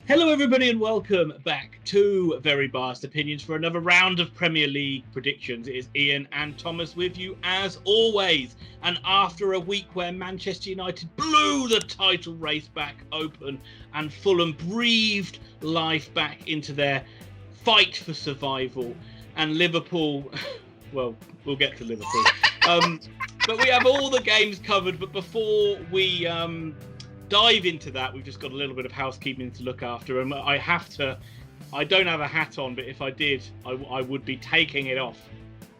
Hello, everybody, and welcome back to Very Biased Opinions for another round of Premier League predictions. It is Ian and Thomas with you as always. And after a week where Manchester United blew the title race back open and Fulham breathed life back into their fight for survival, and Liverpool, well, we'll get to Liverpool. But we have all the games covered. But before we dive into that, we've just got a little bit of housekeeping to look after, and I don't have a hat on, but if I did, I would be taking it off,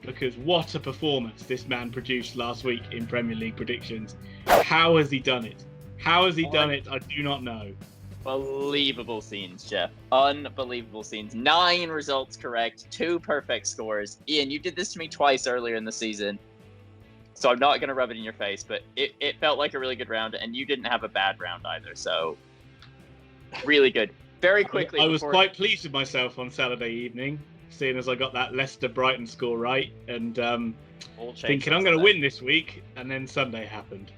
because what a performance this man produced last week in Premier League predictions. How has he done it? How has he done it? I do not know. Unbelievable scenes, Jeff. Unbelievable scenes. 9 results correct, 2 perfect scores. Ian, you did this to me twice earlier in the season, so I'm not going to rub it in your face, but it felt like a really good round, and you didn't have a bad round either, so really good. Very quickly. I was quite pleased with myself on Saturday evening, seeing as I got that Leicester-Brighton score right, and thinking I'm going to win this week, and then Sunday happened.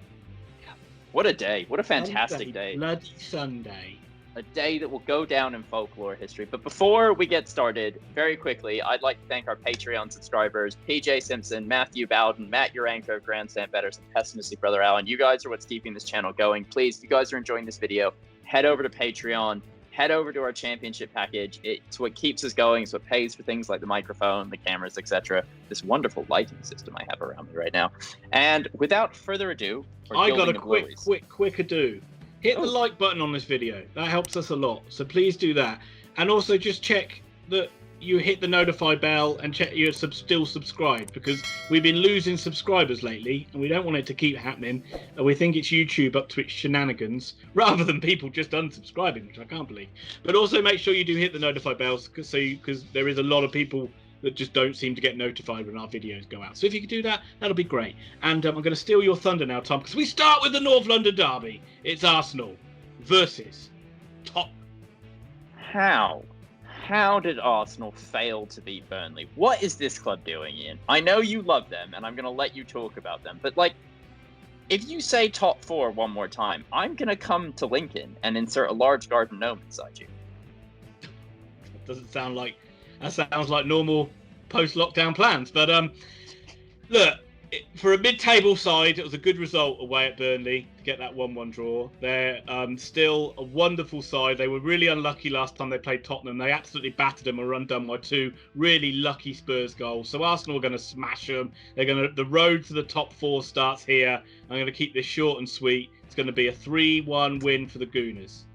What a day. What a fantastic day. Bloody Sunday. A day that will go down in folklore history. But before we get started, very quickly, I'd like to thank our Patreon subscribers, PJ Simpson, Matthew Bowden, Matt Uranko, Grandstand Betters, and Pessimistic Brother Alan. You guys are what's keeping this channel going. Please, if you guys are enjoying this video, head over to Patreon, head over to our championship package. It's what keeps us going. It's what pays for things like the microphone, the cameras, etc. This wonderful lighting system I have around me right now. And without further ado, I got a quick ado. Hit the like button on this video. That helps us a lot. So please do that. And also just check that you hit the notify bell and check you're still subscribed, because we've been losing subscribers lately and we don't want it to keep happening. And we think it's YouTube up to its shenanigans rather than people just unsubscribing, which I can't believe. But also make sure you do hit the notify bells, because there is a lot of people that just don't seem to get notified when our videos go out. So if you could do that, that'll be great. And I'm going to steal your thunder now, Tom, because we start with the North London derby. It's Arsenal versus Tottenham. How did Arsenal fail to beat Burnley? What is this club doing, Ian? I know you love them, and I'm going to let you talk about them. But, if you say top 4 one more time, I'm going to come to Lincoln and insert a large garden gnome inside you. That sounds like normal post-lockdown plans. But look, for a mid-table side, it was a good result away at Burnley to get that 1-1 draw. They're still a wonderful side. They were really unlucky last time they played Tottenham. They absolutely battered them and were undone by 2 really lucky Spurs goals. So Arsenal are going to smash them. The road to the top 4 starts here. I'm going to keep this short and sweet. It's going to be a 3-1 win for the Gooners.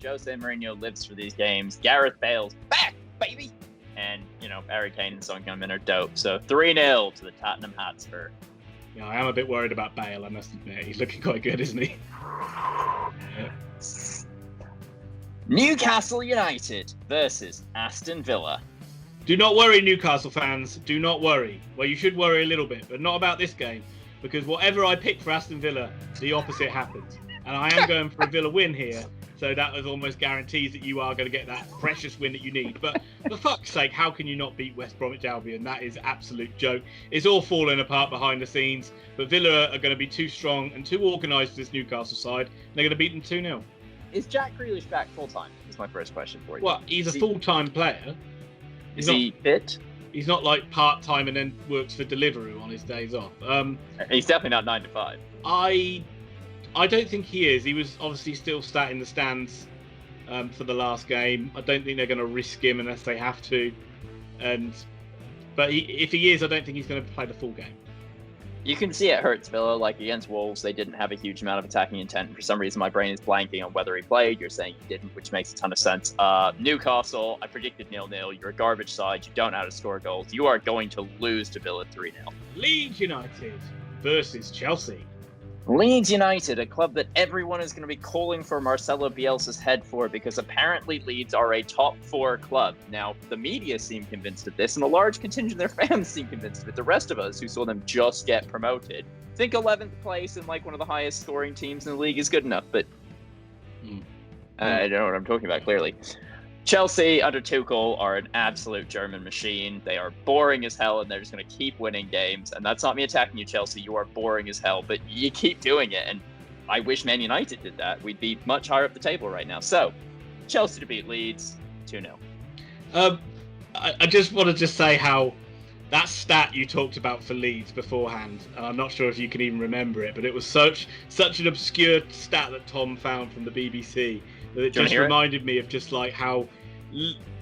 Jose Mourinho lives for these games. Gareth Bale's back, baby! And, Harry Kane and Son Heung-min are dope. So 3-0 to the Tottenham Hotspur. Yeah, I am a bit worried about Bale, I must admit. He's looking quite good, isn't he? Yeah. Newcastle United versus Aston Villa. Do not worry, Newcastle fans. Do not worry. Well, you should worry a little bit, but not about this game. Because whatever I pick for Aston Villa, the opposite happens. And I am going for a Villa win here. So that was almost guarantees that you are going to get that precious win that you need. But for fuck's sake, how can you not beat West Bromwich Albion? That is absolute joke. It's all falling apart behind the scenes. But Villa are going to be too strong and too organised for this Newcastle side. They're going to beat them 2-0. Is Jack Grealish back full-time? Is my first question for you. Well, he's a full-time player. Is he fit? He's not like part-time and then works for Deliveroo on his days off. He's definitely not 9 to 5. I don't think he is. He was obviously still sat in the stands for the last game. I don't think they're going to risk him unless they have to. But if he is, I don't think he's going to play the full game. You can see it hurts Villa. Against Wolves, they didn't have a huge amount of attacking intent. For some reason, my brain is blanking on whether he played. You're saying he didn't, which makes a ton of sense. Newcastle, I predicted 0-0. You're a garbage side. You don't know how to score goals. You are going to lose to Villa 3-0. Leeds United versus Chelsea. Leeds United, a club that everyone is going to be calling for Marcelo Bielsa's head for, because apparently Leeds are a top 4 club. Now, the media seem convinced of this, and a large contingent of their fans seem convinced of it. The rest of us, who saw them just get promoted, think 11th place and one of the highest scoring teams in the league is good enough, but I don't know what I'm talking about, clearly. Chelsea under Tuchel are an absolute German machine. They are boring as hell, and they're just going to keep winning games. And that's not me attacking you, Chelsea. You are boring as hell, but you keep doing it. And I wish Man United did that. We'd be much higher up the table right now. So, Chelsea to beat Leeds 2-0. I just want to say how that stat you talked about for Leeds beforehand, and I'm not sure if you can even remember it, but it was such an obscure stat that Tom found from the BBC that it just reminded me of just like how,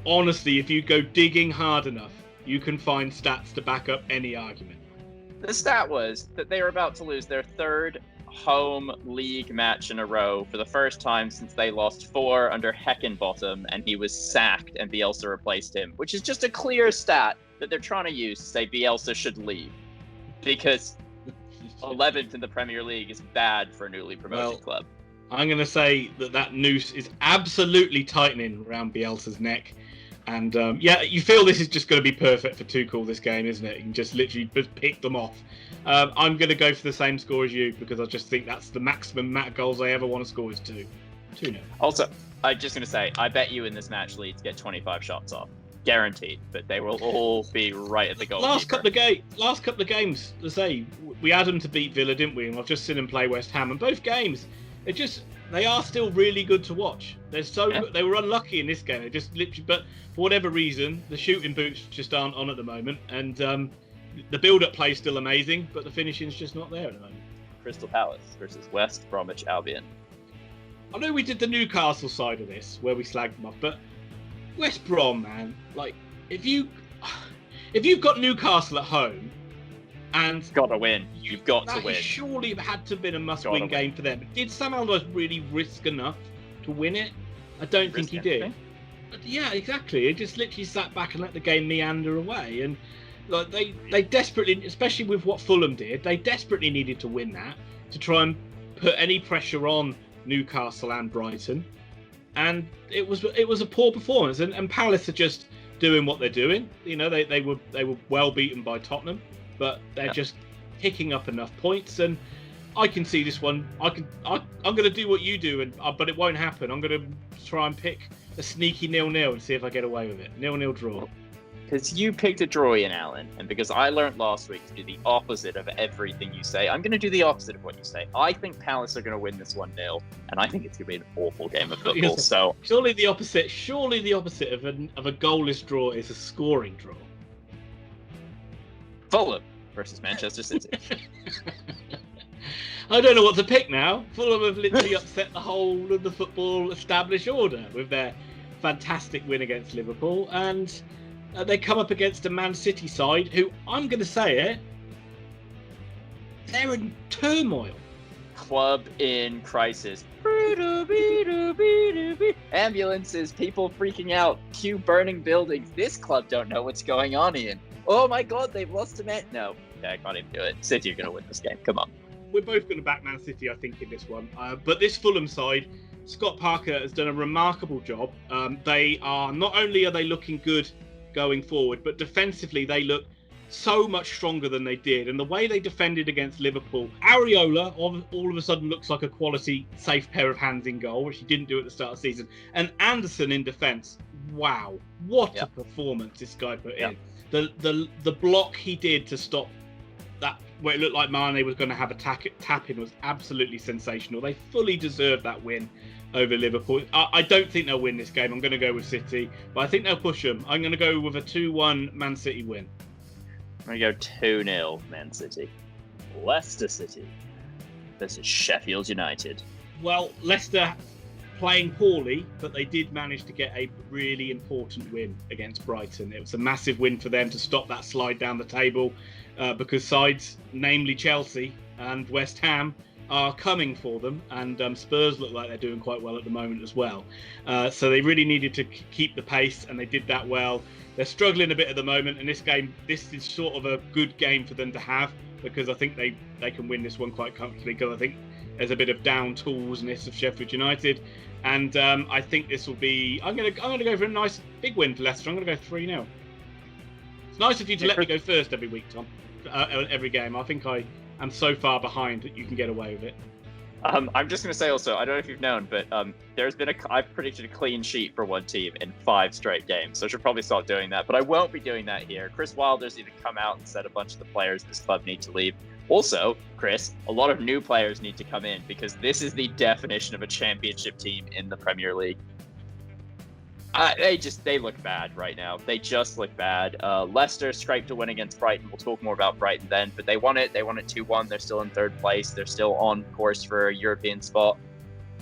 honestly, if you go digging hard enough, you can find stats to back up any argument. The stat was that they were about to lose their third home league match in a row for the first time since they lost 4 under Heckingbottom, and he was sacked and Bielsa replaced him, which is just a clear stat that they're trying to use to say Bielsa should leave, because 11th in the Premier League is bad for a newly promoted club. I'm going to say that noose is absolutely tightening around Bielsa's neck. And you feel this is just going to be perfect for Tuchel, this game, isn't it? You can just literally pick them off. I'm going to go for the same score as you, because I just think that's the maximum amount of goals I ever want to score is 2-0. Also, I'm just going to say, I bet you in this match Leeds get 25 shots off. Guaranteed. But they will all be right at the goal. Last couple of games, let's say, we had them to beat Villa, didn't we? And I've just seen them play West Ham. And both games, they are still really good to watch. They're so good. They were unlucky in this game. They just literally, but for whatever reason, the shooting boots just aren't on at the moment. And the build-up play is still amazing, but the finishing's just not there at the moment. Crystal Palace versus West Bromwich Albion. I know we did the Newcastle side of this, where we slagged them off, but West Brom, man, like if you've got Newcastle at home, and got to win, you've got to win. Surely it had to have been a must-win game for them. Did Sam Allardyce really risk enough to win it? I don't think he did. But yeah, exactly. He just literally sat back and let the game meander away. And like they desperately, especially with what Fulham did, they desperately needed to win that to try and put any pressure on Newcastle and Brighton. And it was a poor performance. And Palace are just doing what they're doing. You know, they were well beaten by Tottenham, but they're just picking up enough points. And I can see this one. I'm going to do what you do, but it won't happen. I'm going to try and pick a sneaky 0-0 and see if I get away with it. 0-0 draw. Because you picked a draw, Ian Allen, and because I learned last week to do the opposite of everything you say, I'm going to do the opposite of what you say. I think Palace are going to win this 1-0, and I think it's going to be an awful game of football. So surely the opposite of a goalless draw is a scoring draw. Fulham versus Manchester City. I don't know what to pick now. Fulham have literally upset the whole of the football established order with their fantastic win against Liverpool, and they come up against a Man City side who, I'm going to say it, they're in turmoil. Club in crisis. Ambulances, people freaking out, queue burning buildings. This club don't know what's going on, Ian. Oh my God, they've lost a man. No, I can't even do it. City are going to win this game. Come on. We're both going to back Man City, I think, in this one. But this Fulham side, Scott Parker has done a remarkable job. They are, not only are they looking good going forward, but defensively they look so much stronger than they did. And the way they defended against Liverpool, Areola all of a sudden looks like a quality, safe pair of hands in goal, which he didn't do at the start of the season. And Anderson in defence, wow, what a performance this guy put in. The block he did to stop that, where it looked like Mane was going to have a tap in, was absolutely sensational. They fully deserved that win over Liverpool. I don't think they'll win this game. I'm going to go with City, but I think they'll push them. I'm going to go with a 2-1 Man City win. I'm going to go 2-0 Man City. Leicester City versus Sheffield United. Well, Leicester playing poorly, but they did manage to get a really important win against Brighton. It was a massive win for them to stop that slide down the table, because sides, namely Chelsea and West Ham, are coming for them, and Spurs look like they're doing quite well at the moment as well. So they really needed to keep the pace, and they did that well. They're struggling a bit at the moment, and this is sort of a good game for them to have, because I think they can win this one quite comfortably, because I think there's a bit of down toolsness of Sheffield United, and I think this will be. I'm gonna go for a nice big win for Leicester. I'm gonna go 3-0. It's nice of you to let me go first every week, Tom. Every game. I think I am so far behind that you can get away with it. I'm just going to say also, I don't know if you've known, but I've predicted a clean sheet for one team in 5 straight games, so I should probably start doing that, but I won't be doing that here. Chris Wilder's need to come out and said a bunch of the players this club need to leave. Also, Chris, a lot of new players need to come in, because this is the definition of a championship team in the Premier League. They look bad right now. They just look bad. Leicester scraped a win against Brighton. We'll talk more about Brighton then, but they won it. They won it 2-1. They're still in third place. They're still on course for a European spot.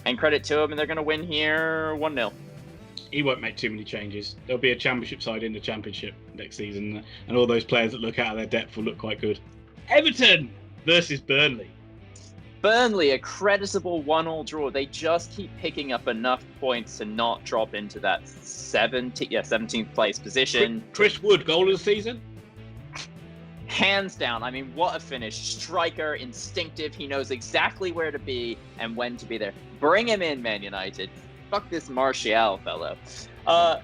And credit to them, and they're going to win here 1-0. He won't make too many changes. There'll be a championship side in the championship next season, and all those players that look out of their depth will look quite good. Everton versus Burnley. Burnley, a creditable 1-1 draw. They just keep picking up enough points to not drop into that 17th place position. Chris Wood, goal of the season? Hands down. I mean, what a finish. Striker, instinctive. He knows exactly where to be and when to be there. Bring him in, Man United. Fuck this Martial fellow. But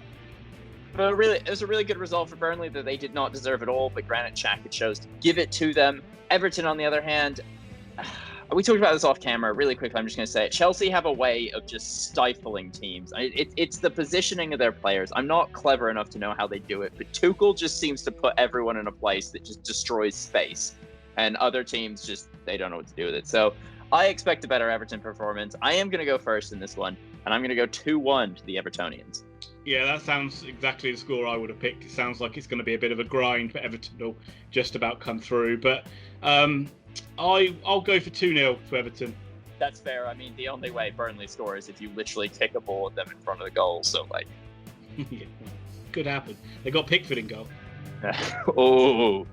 really, it was a really good result for Burnley that they did not deserve at all, but Granit Xhaka chose to give it to them. Everton, on the other hand, we talked about this off camera really quickly. I'm just going to say it. Chelsea have a way of just stifling teams. It's the positioning of their players. I'm not clever enough to know how they do it, but Tuchel just seems to put everyone in a place that just destroys space. And other teams they don't know what to do with it. So I expect a better Everton performance. I am going to go first in this one, and I'm going to go 2-1 to the Evertonians. Yeah, that sounds exactly the score I would have picked. It sounds like it's going to be a bit of a grind for Everton. They'll just about come through. But I'll go for 2-0 to Everton. That's fair. I mean, the only way Burnley score is if you literally kick a ball at them in front of the goal. So, Yeah, could happen. They got Pickford in goal. Oh,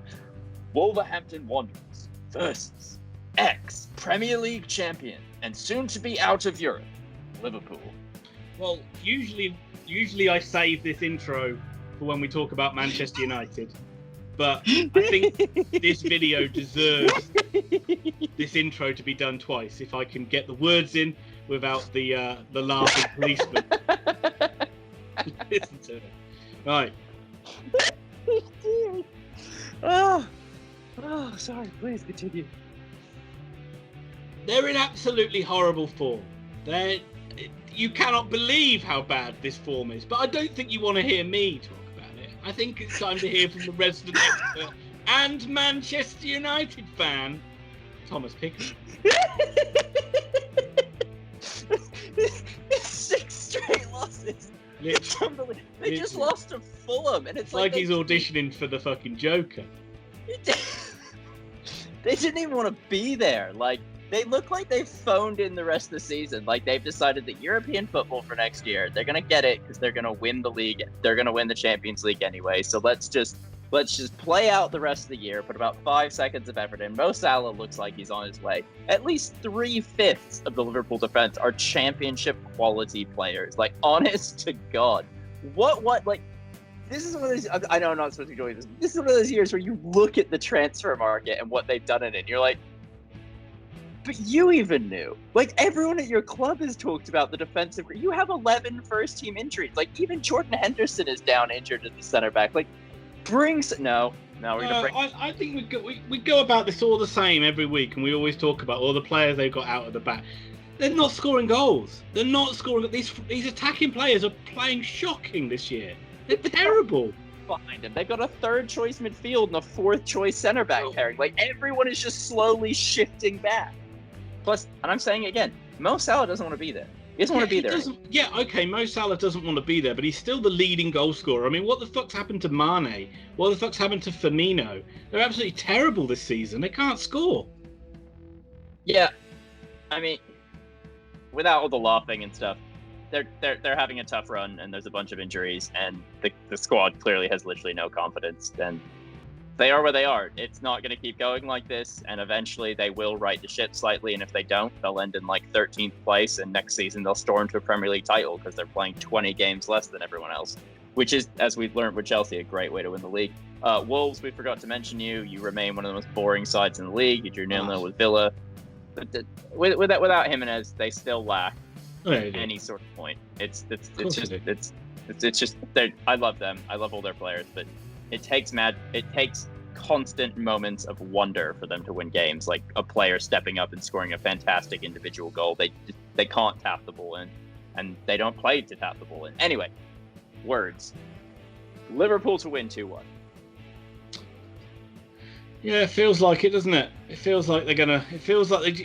Wolverhampton Wanderers versus ex-Premier League champion and soon to be out of Europe, Liverpool. Well, usually I save this intro for when we talk about Manchester United. But I think this video deserves this intro to be done twice. If I can get the words in without the laughing policeman. Listen to it. Right. Oh, sorry. Please continue. They're in absolutely horrible form. You cannot believe how bad this form is. But I don't think you want to hear me talk about it. I think it's time to hear from the resident expert and Manchester United fan, Thomas Pickett. 6 straight losses. It's unbelievable. They just lost to Fulham, and it's like he's auditioning for the fucking Joker. They didn't even want to be there. They look like they've phoned in the rest of the season. They've decided that European football for next year, they're going to get it because they're going to win the league. They're going to win the Champions League anyway. So let's just play out the rest of the year, put about 5 seconds of effort in. Mo Salah looks like he's on his way. At least 3/5 of the Liverpool defense are championship quality players. Honest to God. This is one of those, I know I'm not supposed to enjoy this. This is one of those years where you look at the transfer market and what they've done in it, and you're like, but you even knew. Everyone at your club has talked about the defensive. You have 11 first-team injuries. Even Jordan Henderson is down injured at the center back. No, we're gonna bring. I think we go about this all the same every week, and we always talk about all the players they've got out at the back. They're not scoring goals. They're not scoring. These attacking players are playing shocking this year. They're terrible. Behind him, they've got a 3rd-choice midfield and a 4th-choice center back pairing. Everyone is just slowly shifting back. Plus, and I'm saying it again, Mo Salah doesn't want to be there. He doesn't want to be there. Yeah, okay, Mo Salah doesn't want to be there, but he's still the leading goal scorer. I mean, what the fuck's happened to Mane? What the fuck's happened to Firmino? They're absolutely terrible this season. They can't score. Yeah, I mean, without all the laughing and stuff, they're having a tough run, and there's a bunch of injuries, and the squad clearly has literally no confidence. And they are where they are. It's not going to keep going like this, and eventually they will right the ship slightly, and if they don't, they'll end in 13th place, and next season they'll storm to a Premier League title because they're playing 20 games less than everyone else, which is, as we've learned with Chelsea, a great way to win the league. Wolves, we forgot to mention you remain one of the most boring sides in the league. You drew 0-0 with Villa. But without Jimenez, they still lack any sort of point. It's just I love them. I love all their players, but it takes constant moments of wonder for them to win games, like a player stepping up and scoring a fantastic individual goal. They can't tap the ball in, and they don't play to tap the ball in. Anyway, words. Liverpool to win 2-1. Yeah, it feels like it, doesn't it? It feels like they're gonna. It feels like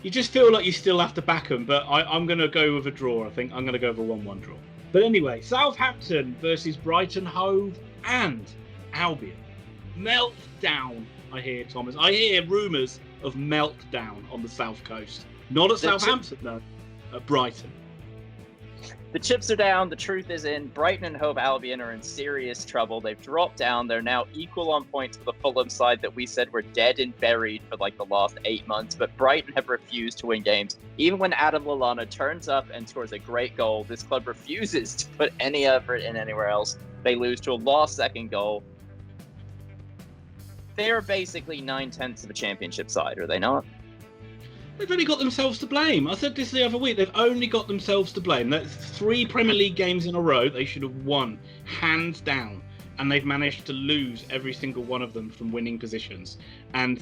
you just feel like you still have to back them. But I'm going to go with a draw. I think I'm going to go with a 1-1 draw. But anyway, Southampton versus Brighton, Hove and Albion. Meltdown, I hear, Thomas. I hear rumours of meltdown on the South Coast. Not at Southampton, though. At Brighton. The chips are down. The truth is in. Brighton and Hove Albion are in serious trouble. They've dropped down. They're now equal on points with the Fulham side that we said were dead and buried for like the last 8 months. But Brighton have refused to win games. Even when Adam Lallana turns up and scores a great goal, this club refuses to put any effort in anywhere else. They lose to a lost second goal. They are basically 9/10 of a championship side, are they not? They've only got themselves to blame. I said this the other week. They've only got themselves to blame. That's 3 Premier League games in a row they should have won, hands down. And they've managed to lose every single one of them from winning positions. And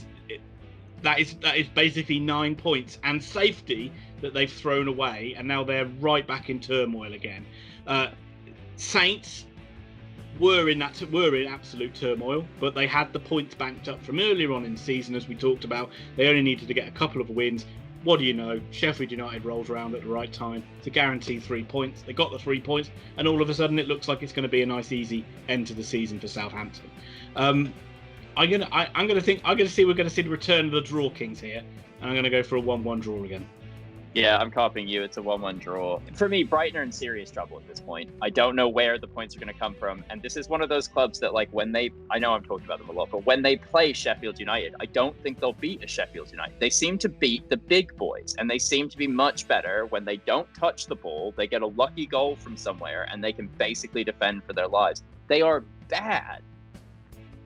that is basically 9 points and safety that they've thrown away. And now they're right back in turmoil again. Saints were in absolute turmoil, but they had the points banked up from earlier on in the season, as we talked about. They only needed to get a couple of wins. What do you know? Sheffield United rolls around at the right time to guarantee 3 points. They got the 3 points, and all of a sudden it looks like it's going to be a nice, easy end to the season for Southampton. We're going to see the return of the draw kings here, and I'm going to go for a 1-1 draw again. Yeah, I'm copying you. It's a 1-1 draw. For me, Brighton are in serious trouble at this point. I don't know where the points are going to come from. And this is one of those clubs that, like, I know I'm talking about them a lot, but when they play Sheffield United, I don't think they'll beat a Sheffield United. They seem to beat the big boys, and they seem to be much better when they don't touch the ball. They get a lucky goal from somewhere, and they can basically defend for their lives. They are bad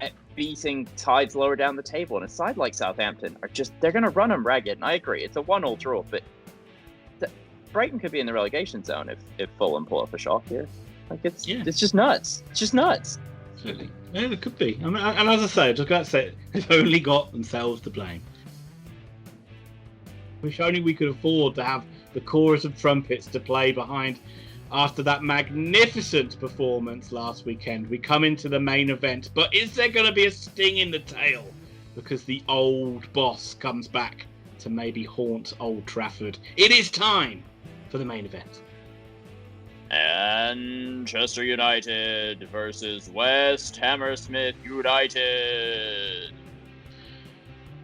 at beating sides lower down the table. And a side like Southampton they're going to run them ragged. And I agree, it's a 1-1 draw, but Brighton could be in the relegation zone if Fulham pull off a shock here. Like it's just nuts. It's just nuts. Absolutely. Yeah, it could be. I mean, and as I say, they've only got themselves to blame. Wish only we could afford to have the chorus of trumpets to play behind after that magnificent performance last weekend. We come into the main event, but is there going to be a sting in the tail because the old boss comes back to maybe haunt Old Trafford? It is time for the main event. Manchester United versus West Hammersmith United.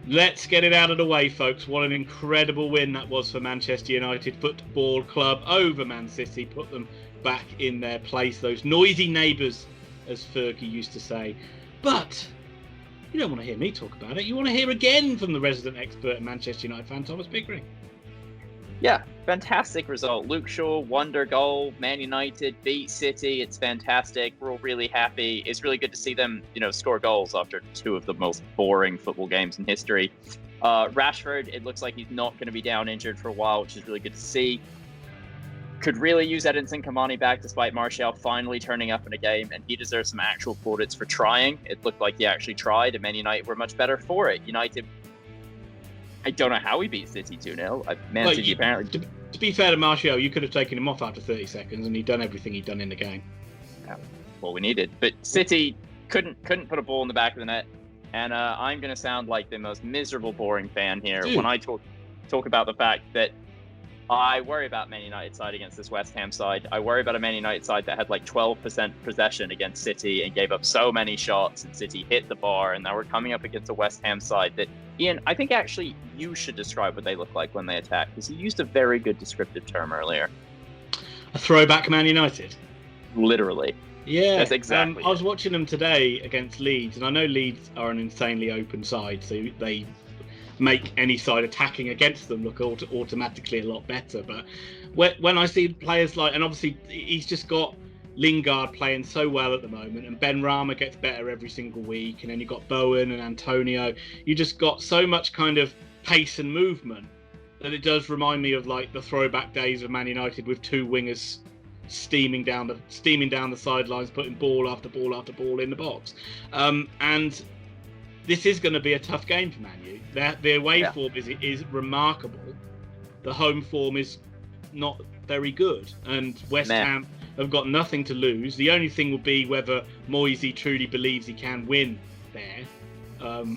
Let's get it out of the way, folks. What an incredible win that was for Manchester United Football Club over Man City. Put them back in their place. Those noisy neighbours, as Fergie used to say. But you don't want to hear me talk about it. You want to hear again from the resident expert and Manchester United fan, Thomas Pickering. Yeah, fantastic result. Luke Shaw, wonder goal. Man United beat City. It's fantastic. We're all really happy. It's really good to see them, score goals after 2 of the most boring football games in history. Rashford, it looks like he's not going to be down injured for a while, which is really good to see. Could really use Edinson Cavani back despite Martial finally turning up in a game, and he deserves some actual plaudits for trying. It looked like he actually tried, and Man United were much better for it. United, I don't know how he beat City 2-0. Man City apparently... To be fair to Martial, you could have taken him off after 30 seconds, and he'd done everything he'd done in the game. Yeah, what we needed. But City couldn't put a ball in the back of the net, and I'm going to sound like the most miserable, boring fan here when I talk about the fact that I worry about Man United side against this West Ham side. I worry about a Man United side that had like 12% possession against City and gave up so many shots, and City hit the bar, and now we're coming up against a West Ham side that, Ian, I think actually you should describe what they look like when they attack, because you used a very good descriptive term earlier. A throwback Man United? Literally. Yeah, that's exactly I was watching them today against Leeds, and I know Leeds are an insanely open side, so they make any side attacking against them look automatically a lot better. But when I see players like, and obviously he's just got Lingard playing so well at the moment, and Ben Rama gets better every single week, and then you've got Bowen and Antonio. You just got so much kind of pace and movement that it does remind me of like the throwback days of Man United with 2 wingers steaming down the sidelines, putting ball after ball after ball in the box. And this is going to be a tough game for Man U. Their away form is remarkable. The home form is not very good, and West Ham have got nothing to lose. The only thing will be whether Moisey truly believes he can win there.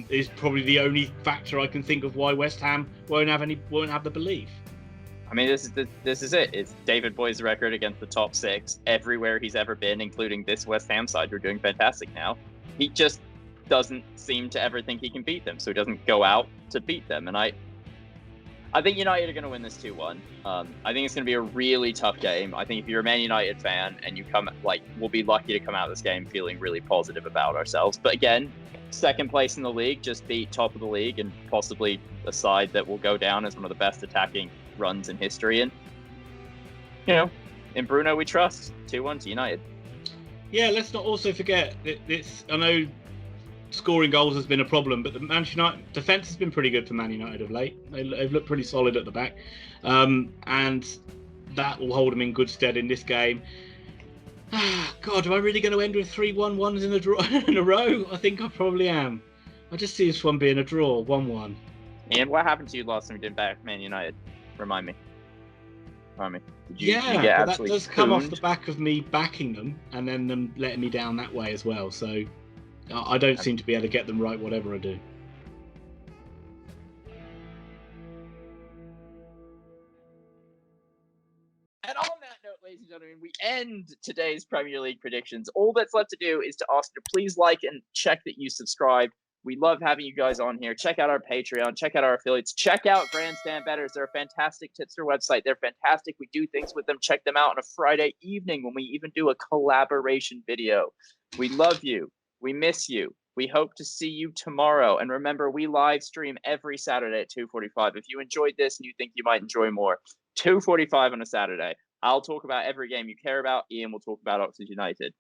is probably the only factor I can think of why West Ham won't have the belief. I mean, this is it. It's David Boy's record against the top six everywhere he's ever been, including this West Ham side. We're doing fantastic now. He just doesn't seem to ever think he can beat them, so he doesn't go out to beat them. And I think United are going to win this 2-1. I think it's going to be a really tough game. I think if you're a Man United fan and you we'll be lucky to come out of this game feeling really positive about ourselves. But again, second place in the league, just beat top of the league and possibly a side that will go down as one of the best attacking runs in history. And, in Bruno we trust. 2-1 to United. Yeah, let's not also forget that I know scoring goals has been a problem, but the Manchester United defence has been pretty good for Man United of late. They've looked pretty solid at the back, and that will hold them in good stead in this game. God, am I really going to end with 3-1-1s in a row? I think I probably am. I just see this one being a draw, 1-1. And what happened to you last time you didn't back Man United? Remind me. Did you get that does come off the back of me backing them and then them letting me down that way as well. So I don't seem to be able to get them right, whatever I do. And on that note, ladies and gentlemen, we end today's Premier League predictions. All that's left to do is to ask you to please like and check that you subscribe. We love having you guys on here. Check out our Patreon. Check out our affiliates. Check out Grandstand Betters. They're a fantastic tipster website. They're fantastic. We do things with them. Check them out on a Friday evening when we even do a collaboration video. We love you. We miss you. We hope to see you tomorrow. And remember, we live stream every Saturday at 2:45. If you enjoyed this and you think you might enjoy more, 2:45 on a Saturday. I'll talk about every game you care about. Ian will talk about Oxford United.